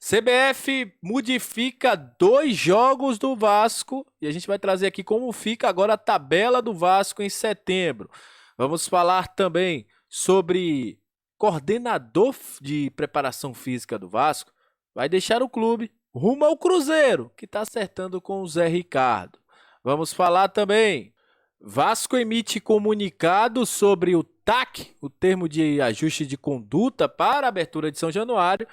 CBF modifica 2 jogos do Vasco e a gente vai trazer aqui como fica agora a tabela do Vasco em setembro. Vamos falar também sobre coordenador de preparação física do Vasco. Vai deixar o clube rumo ao Cruzeiro, que está acertando com o Zé Ricardo. Vamos falar também. Vasco emite comunicado sobre o TAC, o termo de ajuste de conduta para a abertura de São Januário.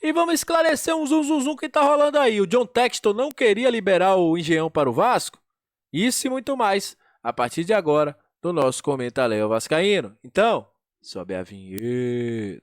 E vamos esclarecer um zum que tá rolando aí. O John Textor não queria liberar o Engenhão para o Vasco? Isso e muito mais, a partir de agora, do nosso Comenta Léo Vascaíno. Então, sobe a vinheta.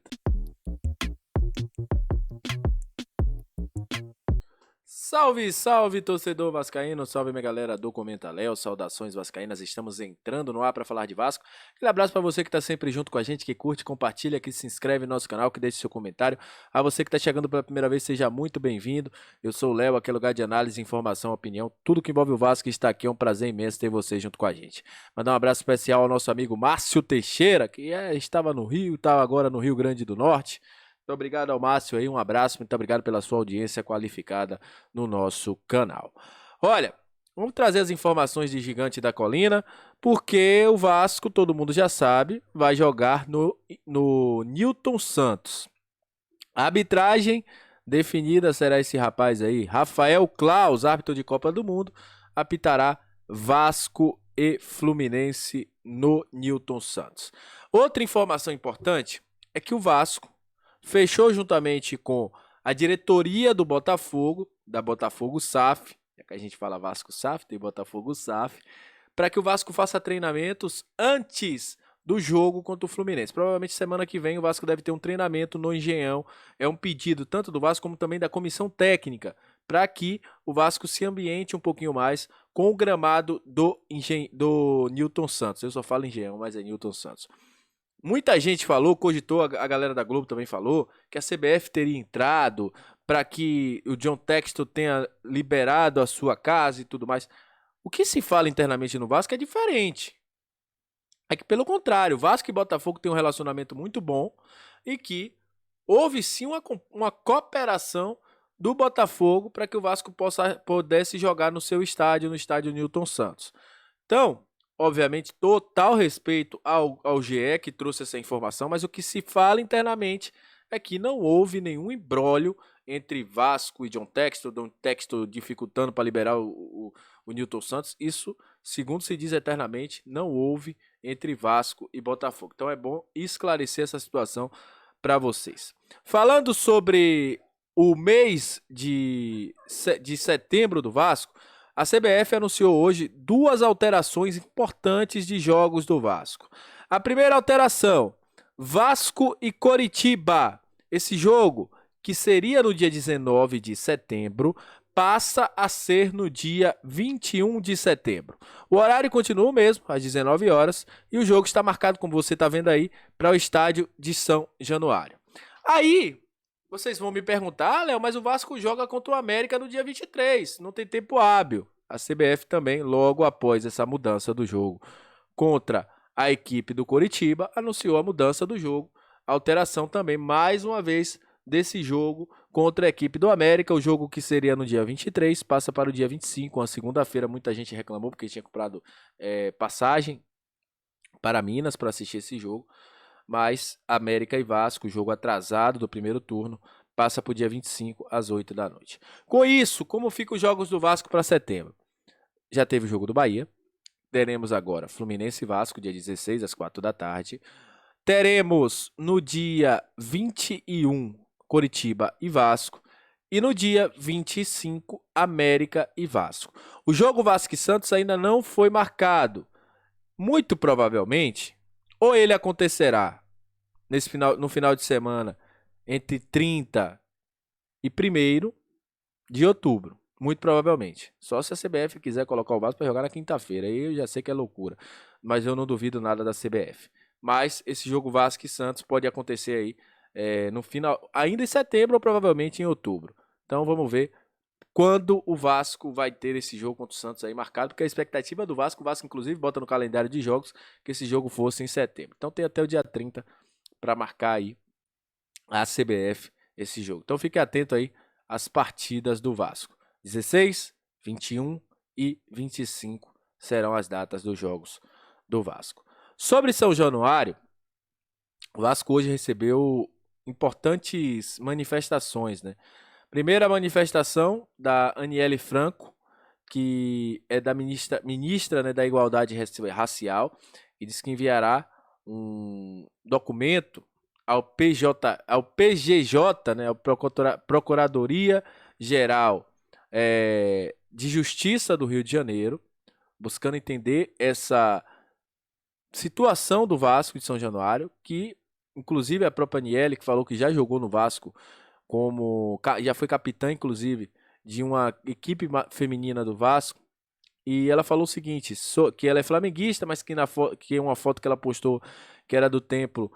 Salve, salve, torcedor vascaíno, salve minha galera do Comenta Léo, saudações vascaínas, estamos entrando no ar para falar de Vasco. Aquele abraço para você que está sempre junto com a gente, que curte, compartilha, que se inscreve no nosso canal, que deixa seu comentário. A você que está chegando pela primeira vez, seja muito bem-vindo. Eu sou o Léo, aqui é lugar de análise, informação, opinião, tudo que envolve o Vasco está aqui, é um prazer imenso ter você junto com a gente. Mandar um abraço especial ao nosso amigo Márcio Teixeira, que estava no Rio, estava agora no Rio Grande do Norte. Muito obrigado ao Márcio aí, um abraço, muito obrigado pela sua audiência qualificada no nosso canal. Olha, vamos trazer as informações de Gigante da Colina, porque o Vasco, todo mundo já sabe, vai jogar no Newton Santos. A arbitragem definida será esse rapaz aí, Rafael Claus, árbitro de Copa do Mundo, apitará Vasco e Fluminense no Newton Santos. Outra informação importante é que o Vasco fechou juntamente com a diretoria do Botafogo, da Botafogo SAF, é que a gente fala Vasco SAF, tem Botafogo SAF, para que o Vasco faça treinamentos antes do jogo contra o Fluminense. Provavelmente semana que vem o Vasco deve ter um treinamento no Engenhão. É um pedido tanto do Vasco como também da comissão técnica, para que o Vasco se ambiente um pouquinho mais com o gramado do Newton Santos. Eu só falo Engenhão, mas é Newton Santos. Muita gente falou, cogitou, a galera da Globo também falou, que a CBF teria entrado para que o John Textor tenha liberado a sua casa e tudo mais. O que se fala internamente no Vasco é diferente. É que, pelo contrário, Vasco e Botafogo têm um relacionamento muito bom e que houve sim uma cooperação do Botafogo para que o Vasco pudesse jogar no seu estádio, no estádio Newton Santos. Então, obviamente, total respeito ao GE que trouxe essa informação, mas o que se fala internamente é que não houve nenhum imbróglio entre Vasco e John Textor dificultando para liberar o Newton Santos. Isso, segundo se diz eternamente, não houve entre Vasco e Botafogo. Então é bom esclarecer essa situação para vocês. Falando sobre o mês de setembro do Vasco, a CBF anunciou hoje 2 alterações importantes de jogos do Vasco. A primeira alteração, Vasco e Coritiba. Esse jogo, que seria no dia 19 de setembro, passa a ser no dia 21 de setembro. O horário continua o mesmo, às 19 horas, e o jogo está marcado, como você está vendo aí, para o estádio de São Januário. Aí, vocês vão me perguntar, Léo, mas o Vasco joga contra o América no dia 23, não tem tempo hábil. A CBF também, logo após essa mudança do jogo contra a equipe do Coritiba, anunciou a mudança do jogo, a alteração também, mais uma vez, desse jogo contra a equipe do América. O jogo que seria no dia 23 passa para o dia 25, uma segunda-feira. Muita gente reclamou porque tinha comprado passagem para Minas para assistir esse jogo. Mas América e Vasco, jogo atrasado do primeiro turno, passa para o dia 25 às 8 da noite. Com isso, como ficam os jogos do Vasco para setembro? Já teve o jogo do Bahia. Teremos agora Fluminense e Vasco, dia 16 às 4 da tarde. Teremos no dia 21 Coritiba e Vasco. E no dia 25 América e Vasco. O jogo Vasco e Santos ainda não foi marcado. Muito provavelmente, ou ele acontecerá no final de semana entre 30 e 1º de outubro. Muito provavelmente. Só se a CBF quiser colocar o Vasco para jogar na quinta-feira. Aí eu já sei que é loucura. Mas eu não duvido nada da CBF. Mas esse jogo Vasco e Santos pode acontecer aí no final, ainda em setembro ou provavelmente em outubro. Então vamos ver quando o Vasco vai ter esse jogo contra o Santos aí marcado, porque a expectativa do Vasco, o Vasco inclusive bota no calendário de jogos que esse jogo fosse em setembro. Então tem até o dia 30 para marcar aí a CBF esse jogo. Então fique atento aí as partidas do Vasco. 16, 21 e 25 serão as datas dos jogos do Vasco. Sobre São Januário, o Vasco hoje recebeu importantes manifestações, né? Primeira manifestação da Aniele Franco, que é da ministra, né, da Igualdade Racial, e diz que enviará um documento ao PGJ, né, a Procuradoria Geral de Justiça do Rio de Janeiro, buscando entender essa situação do Vasco de São Januário, que inclusive a própria Aniele, que falou que já jogou no Vasco, já foi capitã, inclusive, de uma equipe feminina do Vasco, e ela falou o seguinte, que ela é flamenguista, mas que uma foto que ela postou, que era do tempo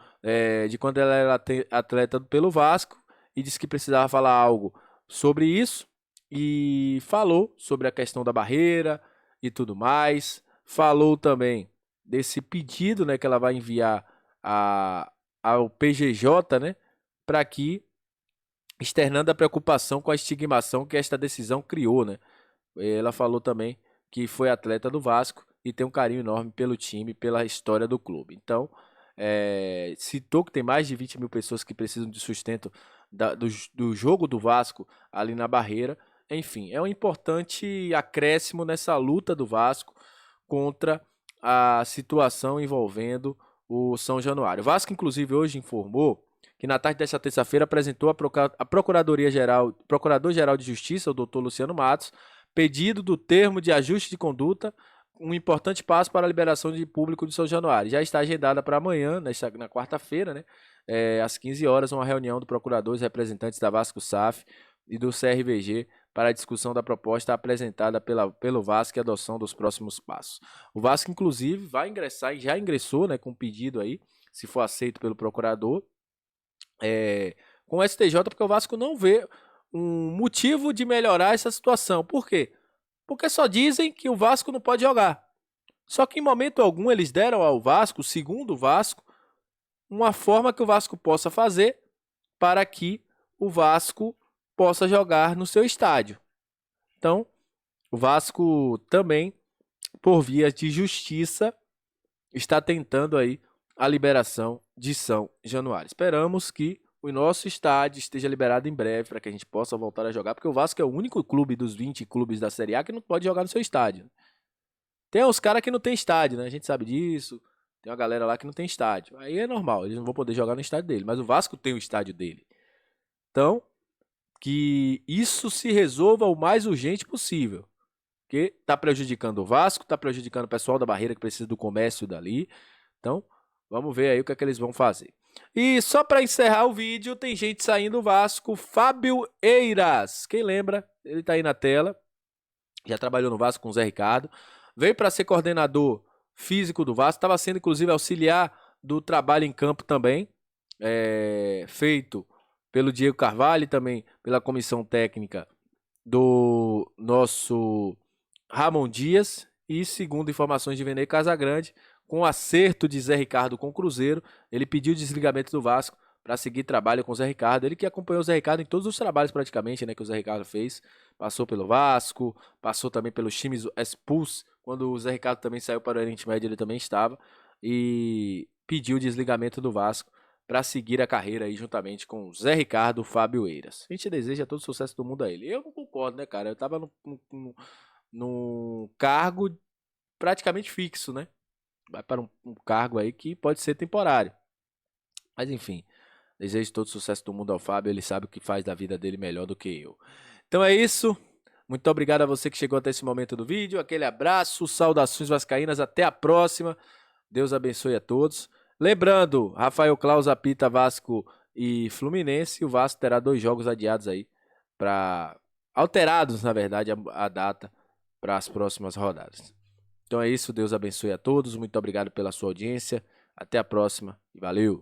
de quando ela era atleta pelo Vasco, e disse que precisava falar algo sobre isso, e falou sobre a questão da barreira e tudo mais, falou também desse pedido, né, que ela vai enviar ao PGJ, né, para que, externando a preocupação com a estigmação que esta decisão criou, né. Ela falou também que foi atleta do Vasco e tem um carinho enorme pelo time, pela história do clube. Então, citou que tem mais de 20 mil pessoas que precisam de sustento do jogo do Vasco ali na Barreira. Enfim, é um importante acréscimo nessa luta do Vasco contra a situação envolvendo o São Januário. O Vasco, inclusive, hoje informou que na tarde desta terça-feira apresentou a Procurador-Geral de Justiça, o doutor Luciano Matos, pedido do termo de ajuste de conduta, um importante passo para a liberação de público de São Januário. Já está agendada para amanhã, na quarta-feira, né, às 15 horas, uma reunião do procurador, os representantes da Vasco SAF e do CRVG para a discussão da proposta apresentada pelo Vasco e a adoção dos próximos passos. O Vasco, inclusive, vai ingressar e já ingressou, né, com um pedido aí, se for aceito pelo procurador, com o STJ, porque o Vasco não vê um motivo de melhorar essa situação. Por quê? Porque só dizem que o Vasco não pode jogar. Só que em momento algum eles deram ao Vasco, segundo o Vasco, uma forma que o Vasco possa fazer para que o Vasco possa jogar no seu estádio. Então, o Vasco também, por via de justiça, está tentando aí a liberação de São Januário. Esperamos que o nosso estádio esteja liberado em breve para que a gente possa voltar a jogar, porque o Vasco é o único clube dos 20 clubes da Série A que não pode jogar no seu estádio. Tem os caras que não tem estádio, né? A gente sabe disso. Tem uma galera lá que não tem estádio. Aí é normal, eles não vão poder jogar no estádio dele, mas o Vasco tem o estádio dele. Então, que isso se resolva o mais urgente possível, porque está prejudicando o Vasco, está prejudicando o pessoal da Barreira que precisa do comércio dali. Então, vamos ver aí o que é que eles vão fazer. E só para encerrar o vídeo, tem gente saindo do Vasco, Fábio Eiras. Quem lembra? Ele tá aí na tela. Já trabalhou no Vasco com o Zé Ricardo. Veio para ser coordenador físico do Vasco. Estava sendo, inclusive, auxiliar do trabalho em campo também. Feito pelo Diego Carvalho e também pela comissão técnica do nosso Ramon Dias. E segundo informações de Venê Casagrande, com o acerto de Zé Ricardo com o Cruzeiro, ele pediu o desligamento do Vasco para seguir trabalho com o Zé Ricardo. Ele que acompanhou o Zé Ricardo em todos os trabalhos praticamente, né, que o Zé Ricardo fez. Passou pelo Vasco, passou também pelos times expulsos. Quando o Zé Ricardo também saiu para o Oriente Médio, ele também estava. E pediu o desligamento do Vasco para seguir a carreira aí juntamente com o Zé Ricardo Fábio Eiras. A gente deseja todo o sucesso do mundo a ele. Eu não concordo, né, cara? Eu estava num cargo praticamente fixo, né? Vai para um cargo aí que pode ser temporário. Mas enfim, desejo todo o sucesso do mundo ao Fábio, ele sabe o que faz da vida dele melhor do que eu. Então é isso, muito obrigado a você que chegou até esse momento do vídeo, aquele abraço, saudações vascaínas, até a próxima, Deus abençoe a todos. Lembrando, Rafael Claus apita Vasco e Fluminense, o Vasco terá 2 jogos adiados aí, alterados na verdade a data para as próximas rodadas. Então é isso, Deus abençoe a todos, muito obrigado pela sua audiência, até a próxima e valeu!